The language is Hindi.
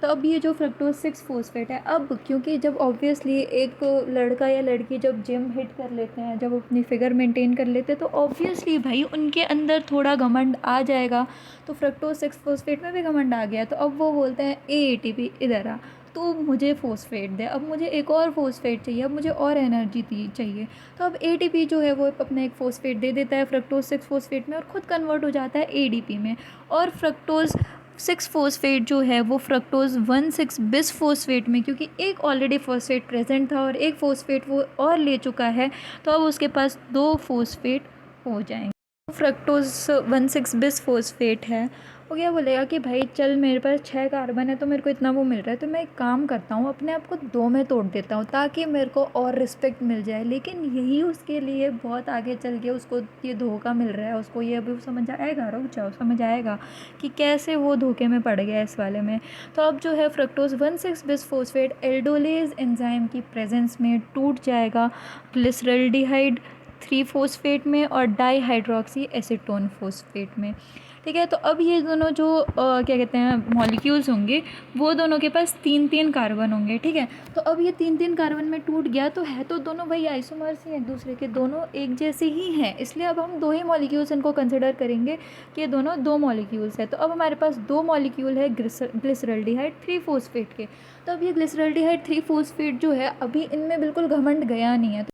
तो अब ये जो फ्रक्टोज 6 फॉस्फेट है, अब क्योंकि जब ऑब्वियसली एक लड़का या लड़की जब जिम हिट कर लेते हैं, जब अपनी फिगर मेंटेन कर लेते हैं, तो ऑब्वियसली भाई उनके अंदर थोड़ा घमंड आ जाएगा। तो फ्रक्टोज 6 फॉस्फेट में भी घमंड आ गया, तो अब वो बोलते हैं ATP इधर आ, तो मुझे फ़ॉस्फेट दे, अब मुझे एक और फ़ॉस्फेट चाहिए, अब मुझे और एनर्जी चाहिए। तो अब ATP जो है वो अपना एक फ़ॉस्फेट दे देता है फ्रक्टोज 6 फॉस्फेट में, और ख़ुद कन्वर्ट हो जाता है ADP में। और फ्रक्टोज 6 फॉस्फेट जो है वो फ्रक्टोज 1,6-बिस फॉस्फेट में, क्योंकि एक ऑलरेडी फ़ॉस्फेट प्रेजेंट था और एक फ़ॉस्फेट वो और ले चुका है, तो अब उसके पास 2 फॉस्फेट हो जाएंगे। फ्रक्टोज 1,6-बिस फॉस्फेट है, वो क्या बोलेगा कि भाई चल मेरे पास 6 कार्बन है तो मेरे को इतना वो मिल रहा है, तो मैं एक काम करता हूँ अपने आप को 2 में तोड़ देता हूँ ताकि मेरे को और रिस्पेक्ट मिल जाए। लेकिन यही उसके लिए बहुत आगे चल के उसको ये धोखा मिल रहा है, उसको ये अभी समझ आएगा, रुक जाओ समझ आएगा कि कैसे वो धोखे में पड़ गया इस वाले में। तो अब जो है फ्रक्टोज 1,6-बिस फॉस्फेट एल्डोलेज एंजाइम की प्रेजेंस में टूट जाएगा ग्लिसरल्डिहाइड 3 फॉस्फेट में और डाईहाइड्रोक्सी एसीटोन फॉस्फेट में। ठीक है, तो अब ये दोनों जो क्या कहते हैं मॉलिक्यूल्स होंगे, वो दोनों के पास 3-3 कार्बन होंगे। ठीक है, तो अब ये 3-3 कार्बन में टूट गया, तो है तो दोनों भाई आइसोमर्स ही हैं एक दूसरे के, दोनों एक जैसे ही हैं, इसलिए अब हम 2 ही मॉलिक्यूल्स इनको कंसिडर करेंगे कि ये दोनों 2 मॉलिक्यूल्स हैं। तो अब हमारे पास 2 मॉलिक्यूल है ग्लिसरल्डिहाइड 3 फॉस्फेट के। तो अब ये ग्लिसरल्डिहाइड 3 फॉस्फेट जो है, अभी इनमें बिल्कुल घमंड गया नहीं है।